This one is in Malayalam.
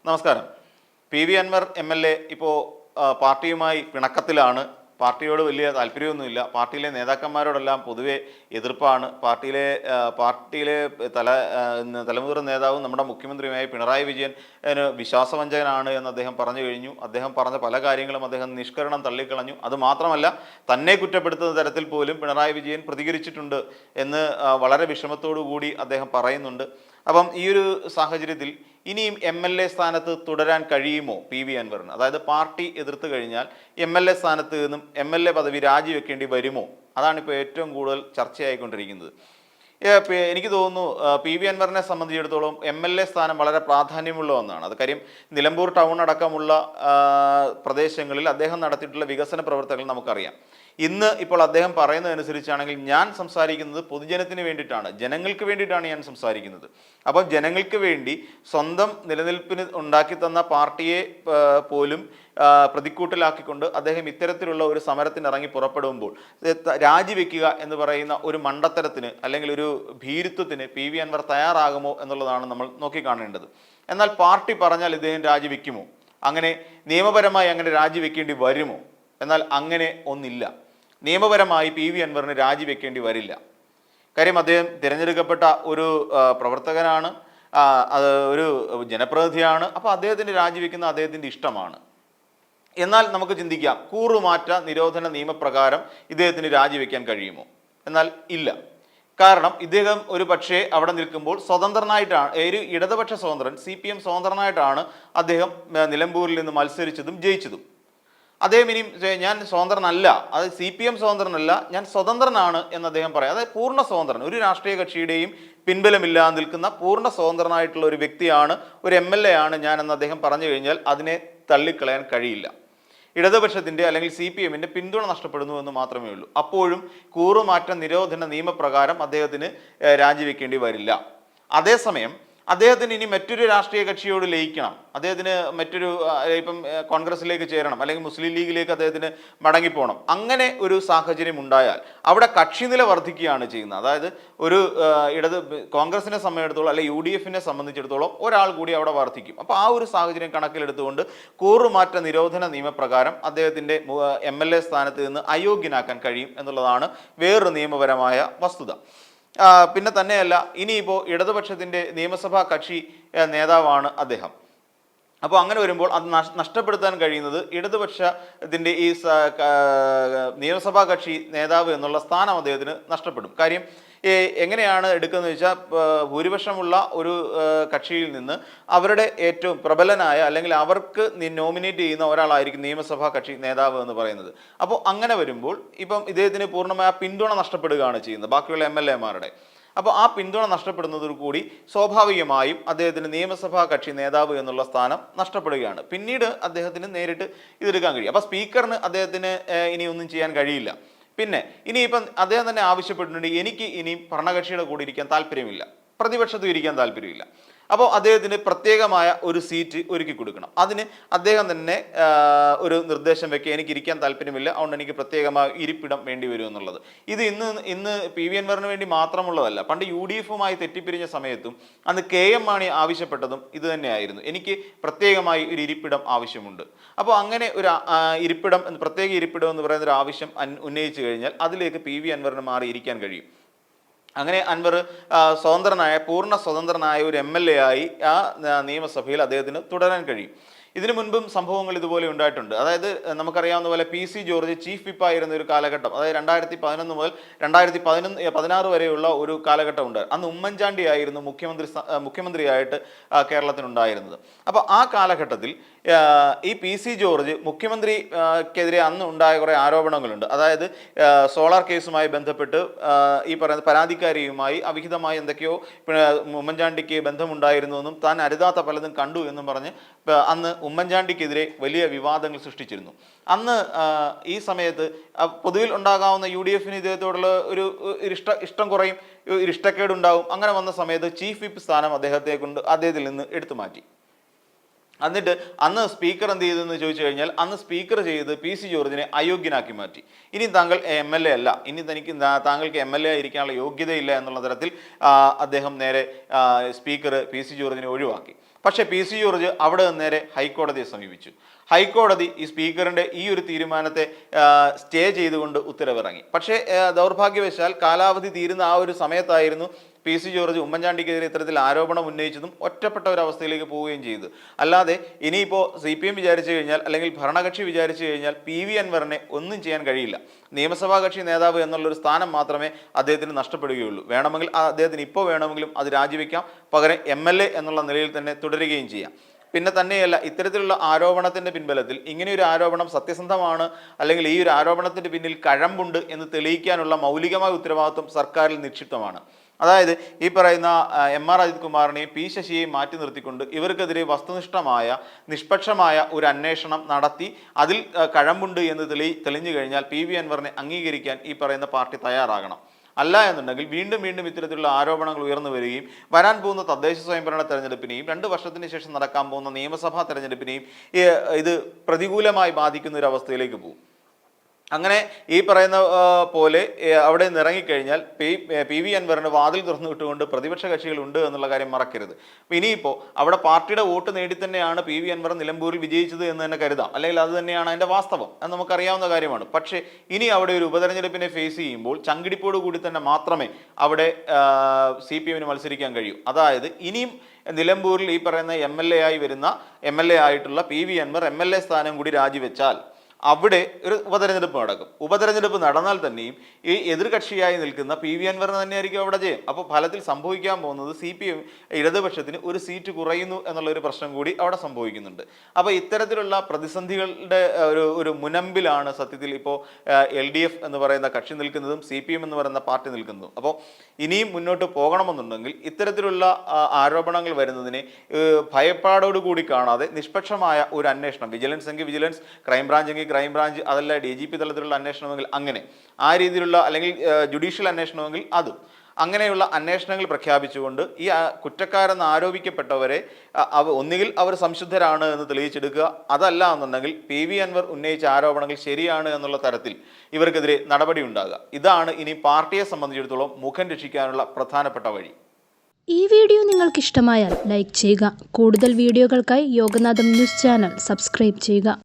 നമസ്കാരം. പി വി അൻവർ MLA ഇപ്പോൾ പാർട്ടിയുമായി പിണക്കത്തിലാണ്. പാർട്ടിയോട് വലിയ താല്പര്യമൊന്നുമില്ല. പാർട്ടിയിലെ നേതാക്കന്മാരോടെല്ലാം പൊതുവെ എതിർപ്പാണ്. പാർട്ടിയിലെ തലമുതിർന്ന നേതാവും നമ്മുടെ മുഖ്യമന്ത്രിയുമായ പിണറായി വിജയൻ വിശ്വാസവഞ്ചകനാണ് എന്ന് അദ്ദേഹം പറഞ്ഞു കഴിഞ്ഞു. അദ്ദേഹം പറഞ്ഞ പല കാര്യങ്ങളും അദ്ദേഹം നിഷ്കരണം തള്ളിക്കളഞ്ഞു. അതുമാത്രമല്ല, തന്നെ കുറ്റപ്പെടുത്തുന്ന തരത്തിൽ പോലും പിണറായി വിജയൻ പ്രതികരിച്ചിട്ടുണ്ട് എന്ന് വളരെ വിഷമത്തോടു കൂടി അദ്ദേഹം പറയുന്നുണ്ട്. അപ്പം ഈ ഒരു സാഹചര്യത്തിൽ ഇനിയും MLA സ്ഥാനത്ത് തുടരാൻ കഴിയുമോ പി വി അൻവറിന്? അതായത് പാർട്ടി എതിർത്ത് കഴിഞ്ഞാൽ MLA സ്ഥാനത്ത് നിന്നും MLA പദവി രാജിവെക്കേണ്ടി വരുമോ? അതാണിപ്പോൾ ഏറ്റവും കൂടുതൽ ചർച്ചയായിക്കൊണ്ടിരിക്കുന്നത്. എനിക്ക് തോന്നുന്നു പി വി അൻവറിനെ സംബന്ധിച്ചിടത്തോളം MLA സ്ഥാനം വളരെ പ്രാധാന്യമുള്ള ഒന്നാണ്. അത് കാര്യം നിലമ്പൂർ ടൗൺ അടക്കമുള്ള പ്രദേശങ്ങളിൽ അദ്ദേഹം നടത്തിയിട്ടുള്ള വികസന പ്രവർത്തനങ്ങൾ നമുക്കറിയാം. ഇന്ന് ഇപ്പോൾ അദ്ദേഹം പറയുന്നതനുസരിച്ചാണെങ്കിൽ ഞാൻ സംസാരിക്കുന്നത് പൊതുജനത്തിന് വേണ്ടിയിട്ടാണ്, ജനങ്ങൾക്ക് വേണ്ടിയിട്ടാണ് ഞാൻ സംസാരിക്കുന്നത്. അപ്പം ജനങ്ങൾക്ക് വേണ്ടി സ്വന്തം നിലനിൽപ്പിന് ഉണ്ടാക്കി തന്ന പാർട്ടിയെ പോലും പ്രതിക്കൂട്ടിലാക്കിക്കൊണ്ട് അദ്ദേഹം ഇത്തരത്തിലുള്ള ഒരു സമരത്തിന് ഇറങ്ങി പുറപ്പെടുമ്പോൾ രാജിവെക്കുക എന്ന് പറയുന്ന ഒരു മണ്ടത്തരത്തിന് അല്ലെങ്കിൽ ഒരു ഭീരുത്വത്തിന് പി വി അൻവർ തയ്യാറാകുമോ എന്നുള്ളതാണ് നമ്മൾ നോക്കിക്കാണേണ്ടത്. എന്നാൽ പാർട്ടി പറഞ്ഞാൽ ഇദ്ദേഹം രാജിവെക്കുമോ? അങ്ങനെ നിയമപരമായി അങ്ങനെ രാജിവെക്കേണ്ടി വരുമോ? എന്നാൽ അങ്ങനെ ഒന്നില്ല. നിയമപരമായി പി വി അൻവറിന് രാജിവെക്കേണ്ടി വരില്ല. കാര്യം അദ്ദേഹം തിരഞ്ഞെടുക്കപ്പെട്ട ഒരു പ്രവർത്തകനാണ്, ഒരു ജനപ്രതിനിധിയാണ്. അപ്പോൾ അദ്ദേഹത്തിന് രാജിവെക്കുന്ന അദ്ദേഹത്തിൻ്റെ ഇഷ്ടമാണ്. എന്നാൽ നമുക്ക് ചിന്തിക്കാം, കൂറുമാറ്റ നിരോധന നിയമപ്രകാരം ഇദ്ദേഹത്തിന് രാജിവെക്കാൻ കഴിയുമോ? എന്നാൽ ഇല്ല. കാരണം ഇദ്ദേഹം ഒരു പക്ഷേ അവിടെ നിൽക്കുമ്പോൾ സ്വതന്ത്രനായിട്ടാണ്, ഒരു ഇടതുപക്ഷ സ്വതന്ത്രൻ, CPM സ്വതന്ത്രനായിട്ടാണ് അദ്ദേഹം നിലമ്പൂരിൽ നിന്ന് മത്സരിച്ചതും ജയിച്ചതും. അദ്ദേഹം ഇനിയും ഞാൻ സ്വതന്ത്രനല്ല, അത് CPM സ്വതന്ത്രനല്ല, ഞാൻ സ്വതന്ത്രനാണ് എന്ന് അദ്ദേഹം പറയാം. അതായത് പൂർണ്ണ സ്വതന്ത്രൻ, ഒരു രാഷ്ട്രീയ കക്ഷിയുടെയും പിൻബലമില്ലാതെ നിൽക്കുന്ന പൂർണ്ണ സ്വതന്ത്രനായിട്ടുള്ള ഒരു വ്യക്തിയാണ്, ഒരു MLA ആണ് ഞാൻ എന്ന് അദ്ദേഹം പറഞ്ഞു കഴിഞ്ഞാൽ അതിനെ തള്ളിക്കളയാൻ കഴിയില്ല. ഇടതുപക്ഷത്തിൻ്റെ അല്ലെങ്കിൽ CPMൻ്റെ പിന്തുണ നഷ്ടപ്പെടുന്നു എന്ന് മാത്രമേ ഉള്ളൂ. അപ്പോഴും കൂറുമാറ്റ നിരോധന നിയമപ്രകാരം അദ്ദേഹത്തിന് രാജിവെക്കേണ്ടി വരില്ല. അതേസമയം അദ്ദേഹത്തിന് ഇനി മറ്റൊരു രാഷ്ട്രീയ കക്ഷിയോട് ലയിക്കണം, അദ്ദേഹത്തിന് മറ്റൊരു ഇപ്പം കോൺഗ്രസിലേക്ക് ചേരണം, അല്ലെങ്കിൽ മുസ്ലിം ലീഗിലേക്ക് അദ്ദേഹത്തിന് മടങ്ങിപ്പോകണം. അങ്ങനെ ഒരു സാഹചര്യം ഉണ്ടായാൽ അവിടെ കക്ഷിനില വർദ്ധിക്കുകയാണ് ചെയ്യുന്നത്. അതായത് ഒരു കോൺഗ്രസിനെ സംബന്ധിച്ചിടത്തോളം അല്ലെങ്കിൽ UDFനെ സംബന്ധിച്ചിടത്തോളം ഒരാൾ കൂടി അവിടെ വർദ്ധിക്കും. അപ്പോൾ ആ ഒരു സാഹചര്യം കണക്കിലെടുത്തുകൊണ്ട് കൂറുമാറ്റ നിരോധന നിയമപ്രകാരം അദ്ദേഹത്തിൻ്റെ MLA സ്ഥാനത്ത് നിന്ന് അയോഗ്യനാക്കാൻ കഴിയും എന്നുള്ളതാണ് വേറൊരു നിയമപരമായ വസ്തുത. പിന്നെ തന്നെയല്ല, ഇനിയിപ്പോൾ ഇടതുപക്ഷത്തിൻ്റെ നിയമസഭാ കക്ഷി നേതാവാണ് അദ്ദേഹം. അപ്പോൾ അങ്ങനെ വരുമ്പോൾ അത് നഷ്ടപ്പെടുത്താൻ കഴിയുന്നത് ഇടതുപക്ഷത്തിൻ്റെ ഈ നിയമസഭാ കക്ഷി നേതാവ് എന്നുള്ള സ്ഥാനം അദ്ദേഹത്തിന് നഷ്ടപ്പെടും. കാര്യം എങ്ങനെയാണ് എടുക്കുന്നത് വെച്ചാൽ, ഭൂരിപക്ഷമുള്ള ഒരു കക്ഷിയിൽ നിന്ന് അവരുടെ ഏറ്റവും പ്രബലനായ അല്ലെങ്കിൽ അവർക്ക് നോമിനേറ്റ് ചെയ്യുന്ന ഒരാളായിരിക്കും നിയമസഭാ കക്ഷി നേതാവ് എന്ന് പറയുന്നത്. അപ്പോൾ അങ്ങനെ വരുമ്പോൾ ഇപ്പം ഇദ്ദേഹത്തിന് പൂർണ്ണമായ പിന്തുണ നഷ്ടപ്പെടുകയാണ് ചെയ്യുന്നത് ബാക്കിയുള്ള MLA-മാരുടെ. അപ്പോൾ ആ പിന്തുണ നഷ്ടപ്പെടുന്നതോടുകൂടി സ്വാഭാവികമായും അദ്ദേഹത്തിന് നിയമസഭാ കക്ഷി നേതാവ് എന്നുള്ള സ്ഥാനം നഷ്ടപ്പെടുകയാണ്. പിന്നീട് അദ്ദേഹത്തിന് നേരിട്ട് ഇതെടുക്കാൻ കഴിയും. അപ്പോൾ സ്പീക്കറിന് അദ്ദേഹത്തിന് ഇനി ഒന്നും ചെയ്യാൻ കഴിയില്ല. പിന്നെ ഇനിയിപ്പം അദ്ദേഹം തന്നെ ആവശ്യപ്പെട്ടിട്ടുണ്ട്, എനിക്ക് ഇനി ഭരണകക്ഷിയുടെ കൂടെ ഇരിക്കാൻ താല്പര്യമില്ല, പ്രതിപക്ഷത്തും ഇരിക്കാൻ താല്പര്യമില്ല. അപ്പോൾ അദ്ദേഹത്തിന് പ്രത്യേകമായ ഒരു സീറ്റ് ഒരുക്കി കൊടുക്കണം. അതിന് അദ്ദേഹം തന്നെ ഒരു നിർദ്ദേശം വെക്കുക, എനിക്ക് ഇരിക്കാൻ താല്പര്യമില്ല, അതുകൊണ്ട് എനിക്ക് പ്രത്യേകമായ ഇരിപ്പിടം വേണ്ടി വരും എന്നുള്ളത്. ഇത് ഇന്ന് പി വി അൻവറിന് വേണ്ടി മാത്രമുള്ളതല്ല. പണ്ട് UDFുമായി തെറ്റിപ്പിരിഞ്ഞ സമയത്തും അന്ന് KM മാണി ആവശ്യപ്പെട്ടതും ഇത് തന്നെയായിരുന്നു, എനിക്ക് പ്രത്യേകമായി ഒരു ഇരിപ്പിടം ആവശ്യമുണ്ട്. അപ്പോൾ അങ്ങനെ ഒരു ഇരിപ്പിടം, പ്രത്യേക ഇരിപ്പിടം എന്ന് പറയുന്ന ഒരു ആവശ്യം ഉന്നയിച്ചു കഴിഞ്ഞാൽ അതിലേക്ക് പി വി അൻവറിന് മാറിയിരിക്കാൻ കഴിയും. അങ്ങനെ അൻവർ പൂർണ്ണ സ്വതന്ത്രനായ ഒരു MLA ആയി ആ നിയമസഭയിൽ അദ്ദേഹത്തിന് തുടരാൻ കഴിയും. ഇതിനു മുൻപും സംഭവങ്ങൾ ഇതുപോലെ ഉണ്ടായിട്ടുണ്ട്. അതായത് നമുക്കറിയാവുന്ന പോലെ PC ജോർജ് ചീഫ് വിപ്പായിരുന്ന ഒരു കാലഘട്ടം, അതായത് 2011 മുതൽ 2016 വരെയുള്ള ഒരു കാലഘട്ടം ഉണ്ട്. അന്ന് ഉമ്മൻചാണ്ടി ആയിരുന്നു മുഖ്യമന്ത്രിയായിട്ട് കേരളത്തിനുണ്ടായിരുന്നത്. അപ്പോൾ ആ കാലഘട്ടത്തിൽ ഈ PC ജോർജ് മുഖ്യമന്ത്രിക്കെതിരെ അന്ന് ഉണ്ടായ കുറേ ആരോപണങ്ങളുണ്ട്. അതായത് സോളാർ കേസുമായി ബന്ധപ്പെട്ട് ഈ പറയുന്ന പരാതിക്കാരിയുമായി അവിഹിതമായി എന്തൊക്കെയോ ഉമ്മൻചാണ്ടിക്ക് ബന്ധമുണ്ടായിരുന്നുവെന്നും താൻ അരുതാത്ത പലതും കണ്ടു എന്നും പറഞ്ഞ് അന്ന് ഉമ്മൻചാണ്ടിക്കെതിരെ വലിയ വിവാദങ്ങൾ സൃഷ്ടിച്ചിരുന്നു. അന്ന് ഈ സമയത്ത് പൊതുവിൽ ഉണ്ടാകാവുന്ന UDFന് ഇദ്ദേഹത്തോടുള്ള ഒരു ഇഷ്ടം കുറയും, ഇഷ്ടക്കേടുണ്ടാവും. അങ്ങനെ വന്ന സമയത്ത് ചീഫ് വിപ്പ് സ്ഥാനം അദ്ദേഹത്തിൽ നിന്ന് എടുത്തു മാറ്റി. എന്നിട്ട് അന്ന് സ്പീക്കർ എന്ത് ചെയ്തെന്ന് ചോദിച്ചു കഴിഞ്ഞാൽ അന്ന് സ്പീക്കർ ചെയ്ത് PC ജോർജിനെ അയോഗ്യനാക്കി മാറ്റി. ഇനി താങ്കൾ MLA അല്ല, ഇനി താങ്കൾക്ക് MLA ആയിരിക്കാനുള്ള യോഗ്യതയില്ല എന്നുള്ള തരത്തിൽ അദ്ദേഹം നേരെ സ്പീക്കർ PC ജോർജിനെ ഒഴിവാക്കി. പക്ഷേ PC ജോർജ് അവിടെ നിന്ന് നേരെ ഹൈക്കോടതിയെ സമീപിച്ചു. ഹൈക്കോടതി ഈ സ്പീക്കറിൻ്റെ ഈ ഒരു തീരുമാനത്തെ സ്റ്റേ ചെയ്തുകൊണ്ട് ഉത്തരവിറങ്ങി. പക്ഷേ ദൗർഭാഗ്യവശാൽ കാലാവധി തീരുന്ന ആ ഒരു സമയത്തായിരുന്നു PC ജോർജ് ഉമ്മൻചാണ്ടിക്കെതിരെ ഇത്തരത്തിൽ ആരോപണം ഉന്നയിച്ചതും ഒറ്റപ്പെട്ട ഒരു അവസ്ഥയിലേക്ക് പോവുകയും ചെയ്തു. അല്ലാതെ ഇനിയിപ്പോൾ CPM വിചാരിച്ചു കഴിഞ്ഞാൽ അല്ലെങ്കിൽ ഭരണകക്ഷി വിചാരിച്ചു കഴിഞ്ഞാൽ PV അൻവറിനെ ഒന്നും ചെയ്യാൻ കഴിയില്ല. നിയമസഭാ കക്ഷി നേതാവ് എന്നുള്ളൊരു സ്ഥാനം മാത്രമേ അദ്ദേഹത്തിന് നഷ്ടപ്പെടുകയുള്ളൂ. വേണമെങ്കിൽ അദ്ദേഹത്തിന് ഇപ്പോൾ വേണമെങ്കിലും അത് രാജിവെക്കാം, പകരം MLA എന്നുള്ള നിലയിൽ തന്നെ തുടരുകയും ചെയ്യാം. പിന്നെ തന്നെയല്ല, ഇത്തരത്തിലുള്ള ആരോപണത്തിൻ്റെ പിൻബലത്തിൽ ഇങ്ങനെയൊരു ആരോപണം സത്യസന്ധമാണ് അല്ലെങ്കിൽ ഈ ഒരു ആരോപണത്തിൻ്റെ പിന്നിൽ കഴമ്പുണ്ട് എന്ന് തെളിയിക്കാനുള്ള മൗലികമായ ഉത്തരവാദിത്വം സർക്കാരിൽ നിക്ഷിപ്തമാണ്. അതായത് ഈ പറയുന്ന MR അജിത് കുമാറിനെയും P ശശിയെയും മാറ്റി നിർത്തിക്കൊണ്ട് ഇവർക്കെതിരെ വസ്തുനിഷ്ഠമായ നിഷ്പക്ഷമായ ഒരു അന്വേഷണം നടത്തി അതിൽ കഴമ്പുണ്ട് എന്ന് തെളിഞ്ഞു കഴിഞ്ഞാൽ PV അൻവറിനെ അംഗീകരിക്കാൻ ഈ പറയുന്ന പാർട്ടി തയ്യാറാകണം. അല്ല എന്നുണ്ടെങ്കിൽ വീണ്ടും വീണ്ടും ഇത്തരത്തിലുള്ള ആരോപണങ്ങൾ ഉയർന്നു വരികയും വരാൻ പോകുന്ന തദ്ദേശ സ്വയംഭരണ തെരഞ്ഞെടുപ്പിനെയും 2 വർഷത്തിന് ശേഷം നടക്കാൻ പോകുന്ന നിയമസഭാ തെരഞ്ഞെടുപ്പിനെയും ഇത് പ്രതികൂലമായി ബാധിക്കുന്ന ഒരു അവസ്ഥയിലേക്ക് പോകും. അങ്ങനെ ഈ പറയുന്ന പോലെ അവിടെ നിന്ന് ഇറങ്ങിക്കഴിഞ്ഞാൽ PV അൻവറിന് വാതിൽ തുറന്നു വിട്ടുകൊണ്ട് പ്രതിപക്ഷ കക്ഷികളുണ്ട് എന്നുള്ള കാര്യം മറക്കരുത്. ഇനിയിപ്പോൾ അവിടെ പാർട്ടിയുടെ വോട്ട് നേടി തന്നെയാണ് PV അൻവർ നിലമ്പൂരിൽ വിജയിച്ചത് എന്ന് തന്നെ കരുതാം, അല്ലെങ്കിൽ അത് തന്നെയാണ് അതിൻ്റെ വാസ്തവം എന്ന് നമുക്കറിയാവുന്ന കാര്യമാണ്. പക്ഷേ ഇനി അവിടെ ഒരു ഉപതെരഞ്ഞെടുപ്പിനെ ഫേസ് ചെയ്യുമ്പോൾ ചങ്കിടിപ്പോട് കൂടി തന്നെ മാത്രമേ അവിടെ CPM മത്സരിക്കാൻ കഴിയൂ. അതായത് ഇനിയും നിലമ്പൂരിൽ ഈ പറയുന്ന MLA ആയി വരുന്ന MLA ആയിട്ടുള്ള PV അൻവർ MLA സ്ഥാനം കൂടി രാജിവെച്ചാൽ അവിടെ ഒരു ഉപതെരഞ്ഞെടുപ്പ് നടക്കും. ഉപതെരഞ്ഞെടുപ്പ് നടന്നാൽ തന്നെയും ഈ എതിർകക്ഷിയായി നിൽക്കുന്ന PV അൻവറിന് തന്നെയായിരിക്കും അവിടെ ജയം. അപ്പോൾ ഫലത്തിൽ സംഭവിക്കാൻ പോകുന്നത് CPM ഇടതുപക്ഷത്തിന് ഒരു സീറ്റ് കുറയുന്നു എന്നുള്ളൊരു പ്രശ്നം കൂടി അവിടെ സംഭവിക്കുന്നുണ്ട്. അപ്പോൾ ഇത്തരത്തിലുള്ള പ്രതിസന്ധികളുടെ ഒരു മുനമ്പിലാണ് സത്യത്തിൽ ഇപ്പോൾ LDF എന്ന് പറയുന്ന കക്ഷി നിൽക്കുന്നതും CPM എന്ന് പറയുന്ന പാർട്ടി നിൽക്കുന്നതും. അപ്പോൾ ഇനിയും മുന്നോട്ട് പോകണമെന്നുണ്ടെങ്കിൽ ഇത്തരത്തിലുള്ള ആരോപണങ്ങൾ വരുന്നതിനെ ഭയപ്പാടോടുകൂടി കാണാതെ നിഷ്പക്ഷമായ ഒരു അന്വേഷണം, വിജിലൻസ് എങ്കിൽ വിജിലൻസ്, ക്രൈംബ്രാഞ്ച് എങ്കിൽ ക്രൈംബ്രാഞ്ച്, അതല്ല DGP തലത്തിലുള്ള അന്വേഷണമെങ്കിൽ അങ്ങനെ, ആ രീതിയിലുള്ള അല്ലെങ്കിൽ ജുഡീഷ്യൽ അന്വേഷണമെങ്കിൽ അതും, അങ്ങനെയുള്ള അന്വേഷണങ്ങൾ പ്രഖ്യാപിച്ചുകൊണ്ട് ഈ കുറ്റക്കാരെന്ന് ആരോപിക്കപ്പെട്ടവരെ ഒന്നുകിൽ അവർ സംശുദ്ധരാണ് എന്ന് തെളിയിച്ചെടുക്കുക, അതല്ല എന്നുണ്ടെങ്കിൽ PV അൻവർ ഉന്നയിച്ച ആരോപണങ്ങൾ ശരിയാണ് എന്നുള്ള തരത്തിൽ ഇവർക്കെതിരെ നടപടി ഉണ്ടാകുക. ഇതാണ് ഇനി പാർട്ടിയെ സംബന്ധിച്ചിടത്തോളം മുഖം രക്ഷിക്കാനുള്ള പ്രധാനപ്പെട്ട വഴി. ഈ വീഡിയോ നിങ്ങൾക്ക് ഇഷ്ടമായാൽ ലൈക്ക് ചെയ്യുക. കൂടുതൽ വീഡിയോകൾക്കായി യോഗനാഥം ന്യൂസ് ചാനൽ സബ്സ്ക്രൈബ് ചെയ്യുക.